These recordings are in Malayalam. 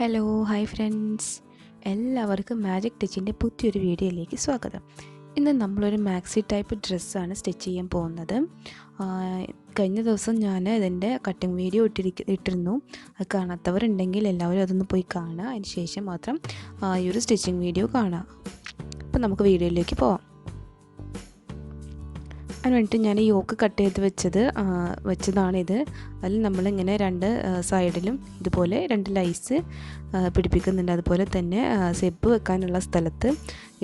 ഹലോ ഹായ് ഫ്രണ്ട്സ്, എല്ലാവർക്കും മാജിക് ടച്ചിൻ്റെ പുതിയൊരു വീഡിയോയിലേക്ക് സ്വാഗതം. ഇന്ന് നമ്മളൊരു മാക്സി ടൈപ്പ് ഡ്രസ്സാണ് സ്റ്റിച്ച് ചെയ്യാൻ പോകുന്നത്. കഴിഞ്ഞ ദിവസം ഞാൻ ഇതിൻ്റെ കട്ടിങ് വീഡിയോ ഇട്ടിരുന്നു. അത് കാണാത്തവരുണ്ടെങ്കിൽ എല്ലാവരും അതൊന്ന് പോയി കാണുക. അതിന് ശേഷം മാത്രം ഈ ഒരു സ്റ്റിച്ചിങ് വീഡിയോ കാണുക. അപ്പം നമുക്ക് വീഡിയോയിലേക്ക് പോവാം. അതിന് വേണ്ടിയിട്ട് ഞാൻ യോക്ക് കട്ട് ചെയ്ത് വെച്ചതാണിത്. അതിൽ നമ്മളിങ്ങനെ രണ്ട് സൈഡിലും ഇതുപോലെ രണ്ട് ലൈസ് പിടിപ്പിക്കുന്നുണ്ട്. അതുപോലെ തന്നെ സിബ് വെക്കാനുള്ള സ്ഥലത്ത്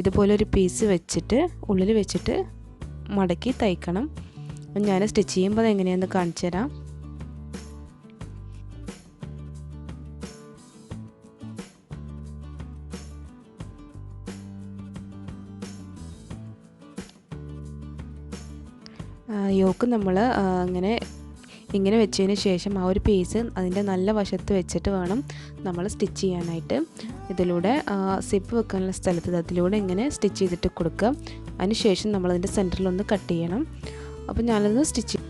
ഇതുപോലെ ഒരു പീസ് വെച്ചിട്ട് ഉള്ളിൽ വെച്ചിട്ട് മടക്കി തയ്ക്കണം. ഞാൻ സ്റ്റിച്ച് ചെയ്യുമ്പോൾ അത് എങ്ങനെയാണെന്ന് കാണിച്ചു തരാം. യോക്ക് നമ്മൾ ഇങ്ങനെ വെച്ചതിന് ശേഷം ആ ഒരു പീസ് അതിൻ്റെ നല്ല വശത്ത് വെച്ചിട്ട് വേണം നമ്മൾ സ്റ്റിച്ച് ചെയ്യാനായിട്ട്. ഇതിലൂടെ സിപ്പ് വെക്കാനുള്ള സ്ഥലത്ത് അതിലൂടെ ഇങ്ങനെ സ്റ്റിച്ച് ചെയ്തിട്ട് കൊടുക്കുക. അതിന് ശേഷം നമ്മളതിൻ്റെ സെൻറ്ററിലൊന്ന് കട്ട് ചെയ്യണം. അപ്പോൾ ഞാനത് സ്റ്റിച്ച്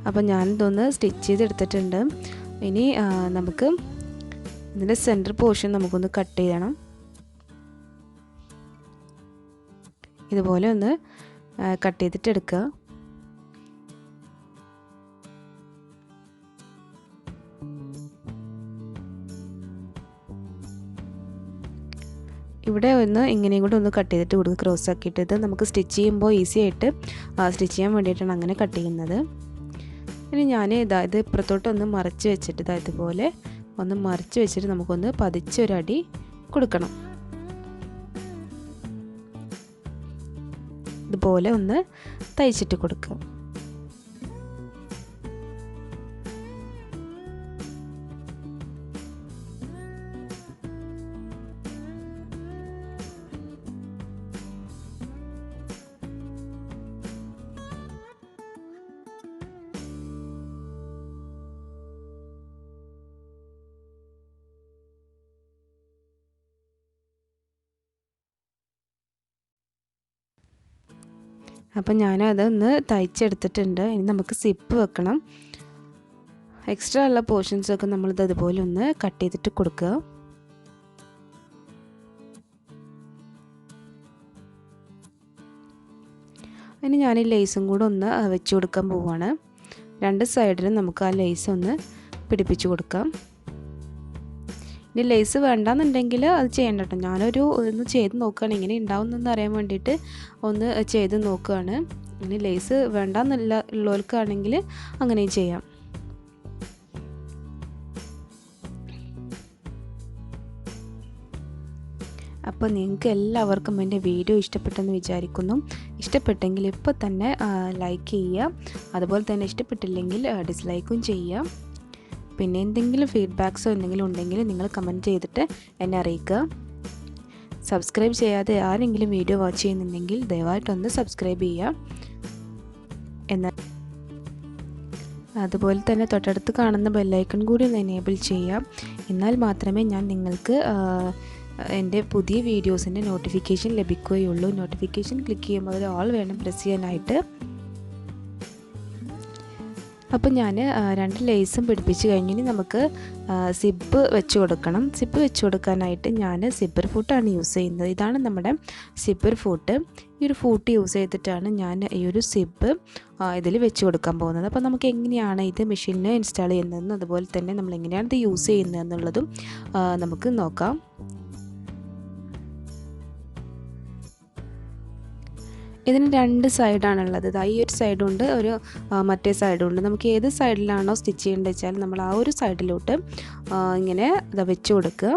അപ്പോൾ ഞാനിതൊന്ന് സ്റ്റിച്ച് ചെയ്തെടുത്തിട്ടുണ്ട്. ഇനി നമുക്ക് ഇതിൻ്റെ സെൻറ്റർ പോർഷൻ നമുക്കൊന്ന് കട്ട് ചെയ്യണം. ഇതുപോലെ ഒന്ന് കട്ട് ചെയ്തിട്ട് എടുക്കുക. ഇവിടെ ഒന്ന് ഇങ്ങനെയും കൂടെ ഒന്ന് കട്ട് ചെയ്തിട്ട് കൊടുക്കുക, ക്രോസ് ആക്കിയിട്ട്. ഇത് നമുക്ക് സ്റ്റിച്ച് ചെയ്യുമ്പോൾ ഈസി ആയിട്ട് സ്റ്റിച്ച് ചെയ്യാൻ വേണ്ടിയിട്ടാണ് അങ്ങനെ കട്ട് ചെയ്യുന്നത്. ഇനി ഞാൻ ഇത് ഇപ്പുറത്തോട്ടൊന്ന് മറിച്ച് വെച്ചിട്ട് ഇതുപോലെ ഒന്ന് മറിച്ച് വെച്ചിട്ട് നമുക്കൊന്ന് പതിച്ചൊരടി കൊടുക്കണം. ഇതുപോലെ ഒന്ന് തയ്ച്ചിട്ട് കൊടുക്കുക. അപ്പം ഞാനതൊന്ന് തയ്ച്ചെടുത്തിട്ടുണ്ട്. ഇനി നമുക്ക് സിപ്പ് വെക്കണം. എക്സ്ട്രാ ഉള്ള പോർഷൻസൊക്കെ നമ്മളിത് അതുപോലെ ഒന്ന് കട്ട് ചെയ്തിട്ട് കൊടുക്കുക. ഇനി ഞാൻ ഈ ലേസും കൂടെ ഒന്ന് വെച്ച് കൊടുക്കാൻ പോവുകയാണ്. രണ്ട് സൈഡിലും നമുക്ക് ആ ലേസ് ഒന്ന് പിടിപ്പിച്ച് കൊടുക്കാം. ഇനി ലേസ് വേണ്ടാന്നുണ്ടെങ്കിൽ അത് ചെയ്യണ്ട കേട്ടോ. ഞാനൊരു ഒന്ന് ചെയ്ത് നോക്കുകയാണ്, ഇങ്ങനെ ഉണ്ടാവുമെന്ന് അറിയാൻ വേണ്ടിയിട്ട് ഒന്ന് ചെയ്ത് നോക്കുകയാണ്. ഇനി ലേസ് ഉള്ളവർക്കാണെങ്കിൽ അങ്ങനെയും ചെയ്യാം. അപ്പോൾ നിങ്ങൾക്ക് എല്ലാവർക്കും എൻ്റെ വീഡിയോ ഇഷ്ടപ്പെട്ടെന്ന് വിചാരിക്കുന്നു. ഇഷ്ടപ്പെട്ടെങ്കിൽ ഇപ്പോൾ തന്നെ ലൈക്ക് ചെയ്യുക. അതുപോലെ തന്നെ ഇഷ്ടപ്പെട്ടില്ലെങ്കിൽ ഡിസ്ലൈക്കും ചെയ്യുക. പിന്നെ എന്തെങ്കിലും ഫീഡ്ബാക്സോ എന്തെങ്കിലും ഉണ്ടെങ്കിൽ നിങ്ങൾ കമൻറ്റ് ചെയ്തിട്ട് എന്നെ അറിയിക്കുക. സബ്സ്ക്രൈബ് ചെയ്യാതെ ആരെങ്കിലും വീഡിയോ വാച്ച് ചെയ്യുന്നുണ്ടെങ്കിൽ ദയവായിട്ടൊന്ന് സബ്സ്ക്രൈബ് ചെയ്യുക. അതുപോലെ തന്നെ തൊട്ടടുത്ത് കാണുന്ന ബെല്ലൈക്കൺ കൂടി ഒന്ന് എനേബിൾ ചെയ്യാം. എന്നാൽ മാത്രമേ ഞാൻ നിങ്ങൾക്ക് എൻ്റെ പുതിയ വീഡിയോസിൻ്റെ നോട്ടിഫിക്കേഷൻ ലഭിക്കുകയുള്ളൂ. നോട്ടിഫിക്കേഷൻ ക്ലിക്ക് ചെയ്യുമ്പോൾ അതിൽ ഓൾ വേണം പ്രസ് ചെയ്യാനായിട്ട്. അപ്പോൾ ഞാൻ രണ്ട് ലേസും പിടിപ്പിച്ച് കഴിഞ്ഞ് ഇനി നമുക്ക് സിബ് വെച്ച് കൊടുക്കണം. സിബ് വെച്ച് കൊടുക്കാനായിട്ട് ഞാൻ സിബ്ബർ ഫൂട്ടാണ് യൂസ് ചെയ്യുന്നത്. ഇതാണ് നമ്മുടെ സിബ്ബർ ഫൂട്ട്. ഈ ഒരു ഫൂട്ട് യൂസ് ചെയ്തിട്ടാണ് ഞാൻ ഈ ഒരു സിബ് ഇതിൽ വെച്ച് കൊടുക്കാൻ പോകുന്നത്. അപ്പോൾ നമുക്ക് എങ്ങനെയാണ് ഇത് മെഷീനിൽ ഇൻസ്റ്റാൾ ചെയ്യുന്നതെന്നും അതുപോലെ തന്നെ നമ്മൾ എങ്ങനെയാണ് ഇത് യൂസ് ചെയ്യുന്നതെന്നുള്ളതും നമുക്ക് നോക്കാം. ഇതിന് രണ്ട് സൈഡാണുള്ളത്. ഈ ഒരു സൈഡുണ്ട്, ഒരു മറ്റേ സൈഡുണ്ട്. നമുക്ക് ഏത് സൈഡിലാണോ സ്റ്റിച്ച് ചെയ്യേണ്ടത് വെച്ചാൽ നമ്മൾ ആ ഒരു സൈഡിലോട്ട് ഇങ്ങനെ വെച്ച് കൊടുക്കുക.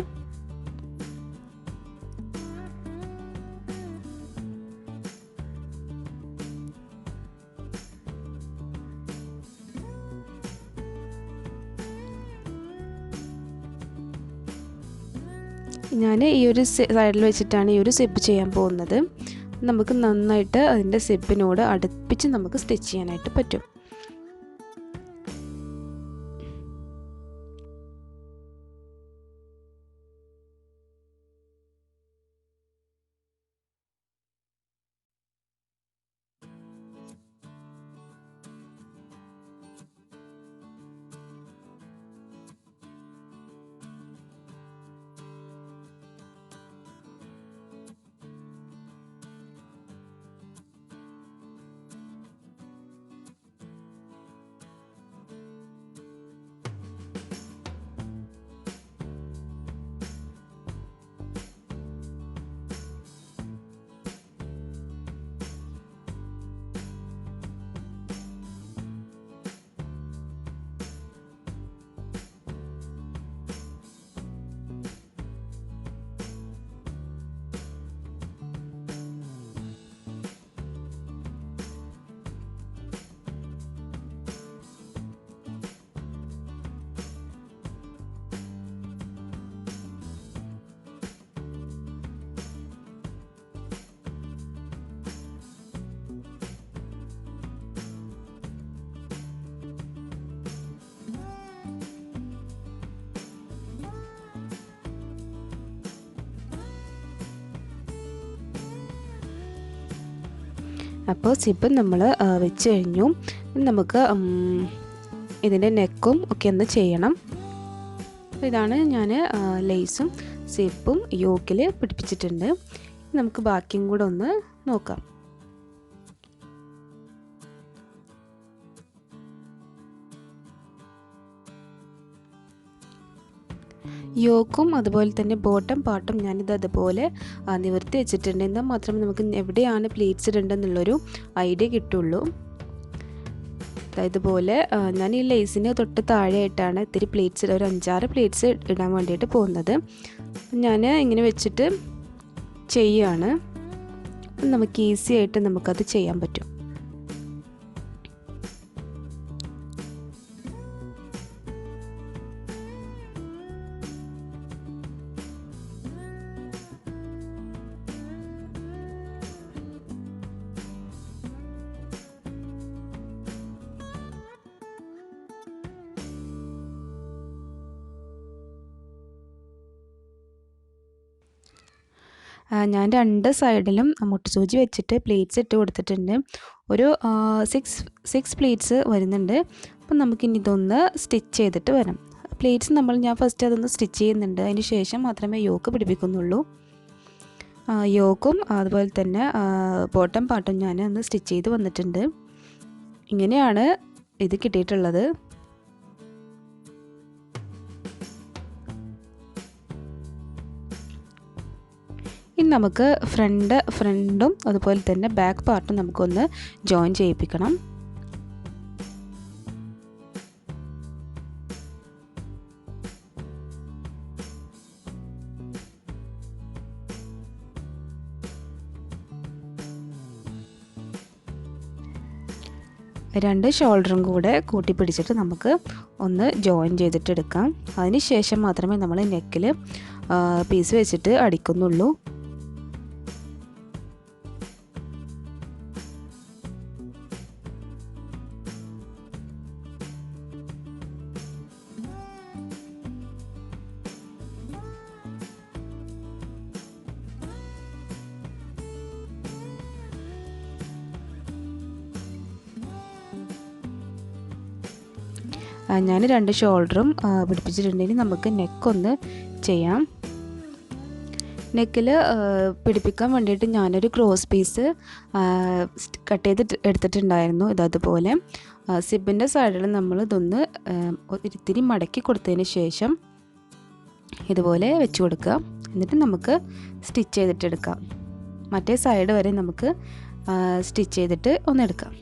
ഞാൻ ഈ ഒരു സൈഡിൽ വെച്ചിട്ടാണ് ഈ ഒരു സിബ് ചെയ്യാൻ പോകുന്നത്. നമുക്ക് നന്നായിട്ട് അതിൻ്റെ സിബിനോട് അടുപ്പിച്ച് നമുക്ക് സ്റ്റിച്ച് ചെയ്യാനായിട്ട് പറ്റും. അപ്പോൾ സിബ് നമ്മൾ വെച്ച് കഴിഞ്ഞു. നമുക്ക് ഇതിൻ്റെ നെക്കും ഒക്കെ ഒന്ന് ചെയ്യണം. ഇതാണ് ഞാൻ ലേസും സിബും യോക്കിൽ പിടിപ്പിച്ചിട്ടുണ്ട്. നമുക്ക് ബാക്കിയും കൂടെ ഒന്ന് നോക്കാം. യോക്കും അതുപോലെ തന്നെ ബോട്ടം പാർട്ടും ഞാനിത് അതുപോലെ നിവർത്തി വെച്ചിട്ടുണ്ട്. എന്നാൽ മാത്രമേ നമുക്ക് എവിടെയാണ് പ്ലീറ്റ്സ് ഇടേണ്ടതെന്നുള്ളൊരു ഐഡിയ കിട്ടുള്ളൂ. ഇതുപോലെ ഞാൻ ഈ ലേസിന് തൊട്ട് താഴെയായിട്ടാണ് ഇത്തിരി പ്ലേറ്റ്സ്, ഒരു 5-6 പ്ലേറ്റ്സ് ഇടാൻ വേണ്ടിയിട്ട് പോകുന്നത്. ഞാൻ ഇങ്ങനെ വെച്ചിട്ട് ചെയ്യുകയാണ്. നമുക്ക് ഈസി ആയിട്ട് നമുക്കത് ചെയ്യാൻ പറ്റും. ഞാൻ 2 സൈഡിലും മുട്ടുസൂചി വെച്ചിട്ട് പ്ലേറ്റ്സ് ഇട്ട് കൊടുത്തിട്ടുണ്ട്. ഒരു 6 പ്ലേറ്റ്സ് വരുന്നുണ്ട്. അപ്പം നമുക്കിനി ഇതൊന്ന് സ്റ്റിച്ച് ചെയ്തിട്ട് വരാം. പ്ലേറ്റ്സ് ഞാൻ ഫസ്റ്റ് അതൊന്ന് സ്റ്റിച്ച് ചെയ്യുന്നുണ്ട്. അതിന് ശേഷം മാത്രമേ യോക്ക് പിടിപ്പിക്കുന്നുള്ളൂ. യോക്കും അതുപോലെ തന്നെ ബോട്ടം പാർട്ടും ഞാൻ ഒന്ന് സ്റ്റിച്ച് ചെയ്ത് വന്നിട്ടുണ്ട്. ഇങ്ങനെയാണ് ഇത് കിട്ടിയിട്ടുള്ളത്. ഇനി നമുക്ക് ഫ്രണ്ടും അതുപോലെ തന്നെ ബാക്ക് പാർട്ടും നമുക്കൊന്ന് ജോയിൻ ചെയ്യിപ്പിക്കണം. രണ്ട് ഷോൾഡറും കൂടെ കൂട്ടി പിടിച്ചിട്ട് നമുക്ക് ഒന്ന് ജോയിൻ ചെയ്തിട്ടെടുക്കാം. അതിന് ശേഷം മാത്രമേ നമ്മൾ നെക്കിൽ പീസ് വെച്ചിട്ട് അടിക്കുന്നുള്ളൂ. ഞാൻ 2 ഷോൾഡറും പിടിപ്പിച്ചിട്ടുണ്ടെങ്കിൽ നമുക്ക് നെക്കൊന്ന് ചെയ്യാം. നെക്കിൽ പിടിപ്പിക്കാൻ വേണ്ടിയിട്ട് ഞാനൊരു ക്രോസ് പീസ് കട്ട് ചെയ്ത് എടുത്തിട്ടുണ്ടായിരുന്നു. ഇതതുപോലെ സിബിൻ്റെ സൈഡിൽ നമ്മൾ ഇതൊന്ന് ഇത്തിരി മടക്കി കൊടുത്തതിന് ശേഷം ഇതുപോലെ വെച്ച് കൊടുക്കുക. എന്നിട്ട് നമുക്ക് സ്റ്റിച്ച് ചെയ്തിട്ടെടുക്കാം. മറ്റേ സൈഡ് വരെ നമുക്ക് സ്റ്റിച്ച് ചെയ്തിട്ട് ഒന്ന് എടുക്കാം.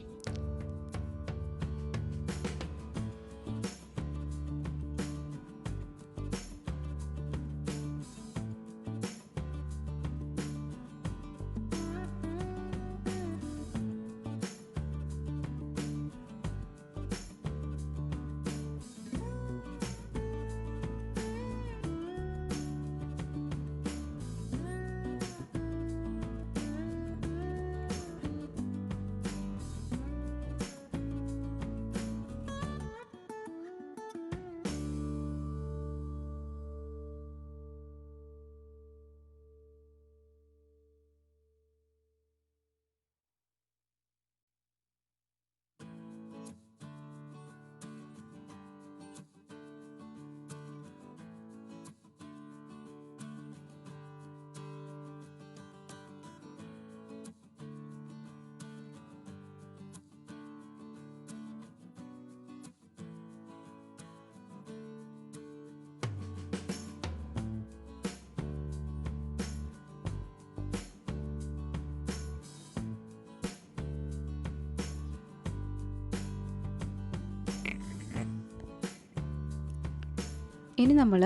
ഇനി നമ്മൾ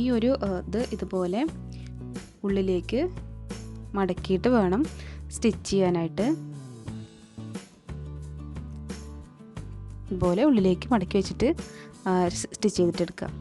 ഈ ഒരു ഇതുപോലെ ഉള്ളിലേക്ക് മടക്കിയിട്ട് വേണം സ്റ്റിച്ച് ചെയ്യാനായിട്ട്. ഇതുപോലെ ഉള്ളിലേക്ക് മടക്കി വെച്ചിട്ട് സ്റ്റിച്ച് ചെയ്തിട്ടെടുക്കാം.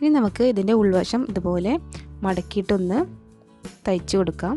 ഇനി നമുക്ക് ഇതിൻ്റെ ഉൾവശം ഇതുപോലെ മടക്കിയിട്ടൊന്ന് തയ്ച്ചു കൊടുക്കാം.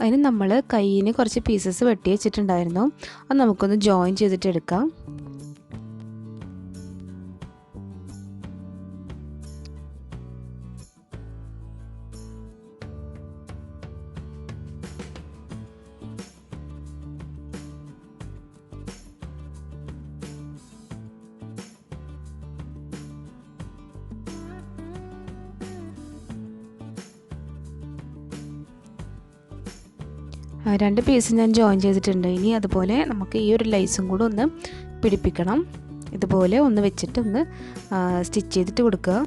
അതിന് നമ്മൾ കയ്യിന് കുറച്ച് പീസസ് വെട്ടി വെച്ചിട്ടുണ്ടായിരുന്നു. അത് നമുക്കൊന്ന് ജോയിൻ ചെയ്തിട്ട് എടുക്കാം. രണ്ട് പീസ് ഞാൻ ജോയിൻ ചെയ്തിട്ടുണ്ട്. ഇനി അതുപോലെ നമുക്ക് ഈ ഒരു ലൈസും കൂടെ ഒന്ന് പിടിപ്പിക്കണം. ഇതുപോലെ ഒന്ന് വെച്ചിട്ട് ഒന്ന് സ്റ്റിച്ച് ചെയ്തിട്ട് കൊടുക്കുക.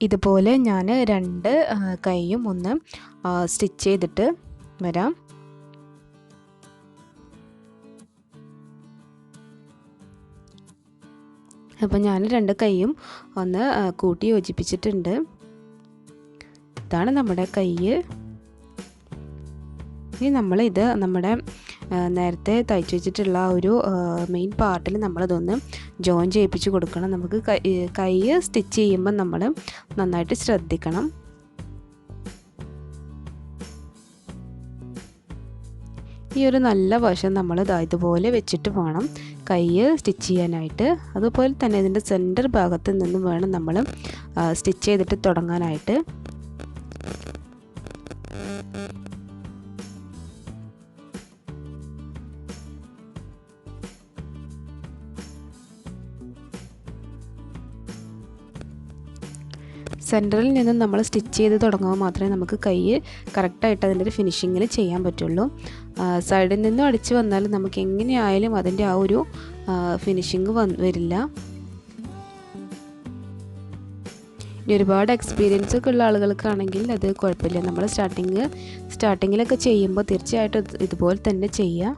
ഇതുപോലെ ഞാൻ രണ്ട് കൈയും ഒന്ന് സ്റ്റിച്ച് ചെയ്തിട്ട് വരാം. അപ്പോൾ ഞാൻ രണ്ട് കൈയും ഒന്ന് കൂട്ടി യോജിപ്പിച്ചിട്ടുണ്ട്. ഇതാണ് നമ്മുടെ കൈ. ഇനി നമ്മളിത് നമ്മുടെ നേരത്തെ തയ്ച്ചു വെച്ചിട്ടുള്ള ഒരു മെയിൻ പാർട്ടിൽ നമ്മളിതൊന്ന് ജോയിൻ ചെയ്യിപ്പിച്ച് കൊടുക്കണം. നമുക്ക് കൈ സ്റ്റിച്ച് ചെയ്യുമ്പോൾ നമ്മൾ നന്നായിട്ട് ശ്രദ്ധിക്കണം. ഈ ഒരു നല്ല വശം നമ്മൾ ഇതുപോലെ വെച്ചിട്ട് വേണം കൈ സ്റ്റിച്ച് ചെയ്യാനായിട്ട്. അതുപോലെ തന്നെ ഇതിൻ്റെ സെൻറ്റർ ഭാഗത്ത് നിന്നും വേണം നമ്മൾ സ്റ്റിച്ച് ചെയ്തിട്ട് തുടങ്ങാനായിട്ട്. സെൻറ്ററിൽ നിന്നും നമ്മൾ സ്റ്റിച്ച് ചെയ്ത് തുടങ്ങുമ്പോൾ മാത്രമേ നമുക്ക് കൈ കറക്റ്റായിട്ട് അതിൻ്റെ ഒരു ഫിനിഷിങ്ങിൽ ചെയ്യാൻ പറ്റുള്ളൂ. സൈഡിൽ നിന്നും അടിച്ച് വന്നാൽ നമുക്ക് എങ്ങനെയായാലും അതിൻ്റെ ആ ഒരു ഫിനിഷിങ് വരില്ല. ഇനി ഒരുപാട് എക്സ്പീരിയൻസ് ഒക്കെ ഉള്ള ആളുകൾക്കാണെങ്കിൽ അത് കുഴപ്പമില്ല. നമ്മൾ സ്റ്റാർട്ടിങ്ങിലൊക്കെ ചെയ്യുമ്പോൾ തീർച്ചയായിട്ടും ഇതുപോലെ തന്നെ ചെയ്യുക.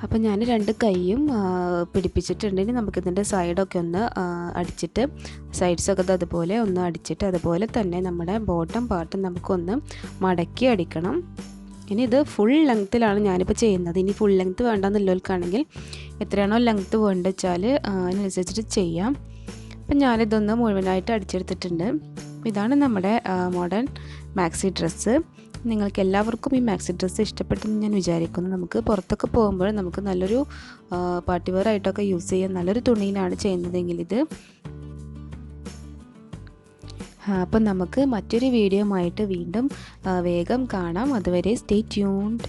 അപ്പോൾ ഞാൻ രണ്ട് കൈയും പിടിപ്പിച്ചിട്ടുണ്ടെങ്കിൽ നമുക്കിതിൻ്റെ സൈഡൊക്കെ ഒന്ന് അടിച്ചിട്ട് സൈഡ്സൊക്കെ അതുപോലെ ഒന്ന് അടിച്ചിട്ട് അതുപോലെ തന്നെ നമ്മുടെ ബോട്ടം പാർട്ട് നമുക്കൊന്ന് മടക്കി അടിക്കണം. ഇനി ഇത് ഫുൾ ലെങ്ത്തിലാണ് ഞാനിപ്പോൾ ചെയ്യുന്നത്. ഇനി ഫുൾ ലെങ്ത്ത് വേണ്ടെന്നുള്ളവർക്കാണെങ്കിൽ എത്രയാണോ ലെങ്ത്ത് വേണ്ടത് വെച്ചാൽ അതിനനുസരിച്ചിട്ട് ചെയ്യാം. അപ്പം ഞാനിതൊന്ന് മുഴുവനായിട്ട് അടിച്ചെടുത്തിട്ടുണ്ട്. ഇതാണ് നമ്മുടെ മോഡേൺ മാക്സി ഡ്രസ്സ്. നിങ്ങൾക്ക് എല്ലാവർക്കും ഈ മാക്സി ഡ്രസ്സ് ഇഷ്ടപ്പെട്ടെന്ന് ഞാൻ വിചാരിക്കുന്നു. നമുക്ക് പുറത്തൊക്കെ പോകുമ്പോൾ നമുക്ക് നല്ലൊരു പാർട്ടി വെയർ ആയിട്ടൊക്കെ യൂസ് ചെയ്യാൻ നല്ലൊരു തുണിയിലാണ് ചെയ്യുന്നതെങ്കിൽ ഇത്. അപ്പം നമുക്ക് മറ്റൊരു വീഡിയോ ആയിട്ട് വീണ്ടും വേഗം കാണാം. അതുവരെ സ്റ്റേ ട്യൂൺഡ്.